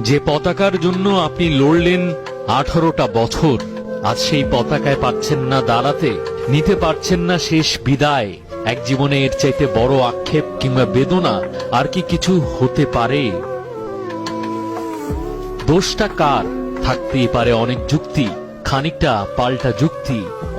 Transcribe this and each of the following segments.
যে পতাকার জন্য আপনি লড়লেন 18টা বছর, আজ সেই পতাকায় পাচ্ছেন না দাঁড়াতে, নিতে পারছেন না শেষ বিদায়। এক জীবনে এর চাইতে বড় আক্ষেপ কিংবা বেদনা আর কি কিছু হতে পারে? দোষটা কার? থাকতেই পারে অনেক যুক্তি, খানিকটা পাল্টা যুক্তি,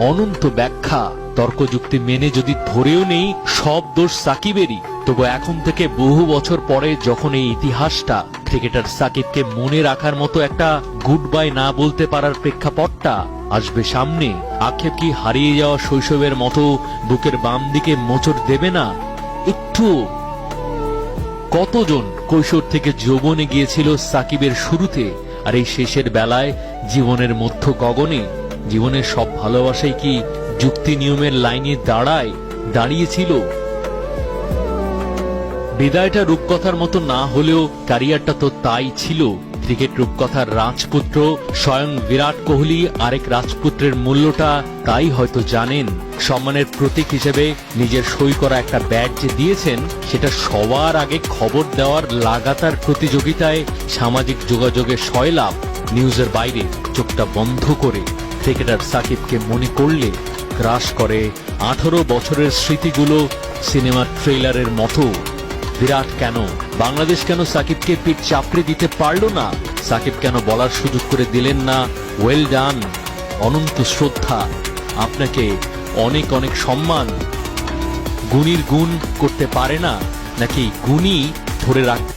অনন্ত ব্যাখ্যা। তর্ক যুক্তি মেনে যদি ধরেও নেই সব দোষ সাকিবেরই, তবু এখন থেকে বহু বছর পরে যখন এই ইতিহাসটা ক্রিকেটার সাকিবকে মনে রাখার মতো একটা গুড বাই না বলতে পারার প্রেক্ষাপটটা আসবে সামনে, আক্ষেপ কি হারিয়ে যাওয়া শৈশবের মতো বুকের বাম দিকে মোচড় দেবে না একটু? কতজন কৈশোর থেকে যৌবনে গিয়েছিল সাকিবের শুরুতে, আর এই শেষের বেলায় জীবনের মধ্য গগনে জীবনের সব ভালোবাসাই কি যুক্তি নিয়মের লাইনে দাঁড়িয়েছিল? বিদায়টা রূপকথার মতো না হলেও ক্যারিয়ারটা তো তাই ছিল। ক্রিকেট রূপকথার রাজপুত্র স্বয়ং বিরাট কোহলি আরেক রাজপুত্রের মূল্যটা তাই হয়তো জানেন। সম্মানের প্রতীক হিসেবে নিজের সই করা একটা ব্যাট যে দিয়েছেন, সেটা সবার আগে খবর দেওয়ার লাগাতার প্রতিযোগিতায় সামাজিক যোগাযোগে সয়লাভ। নিউজের বাইরে চোখটা বন্ধ করে ক্রিকেটার সাকিবকে মনে করলে গ্রাস করে 18 বছরের স্মৃতিগুলো সিনেমার ট্রেলারের মতো। বিরাট কেন, বাংলাদেশ কেন সাকিবকে পিঠ চাপড়ে দিতে পারলো না? সাকিব কেন বলার সুযোগ করে দিলেন না ওয়েল ডান, অনন্ত শ্রদ্ধা, আপনাকে অনেক অনেক সম্মান? গুণীর গুণ করতে পারে না, নাকি গুণী ধরে রাখতে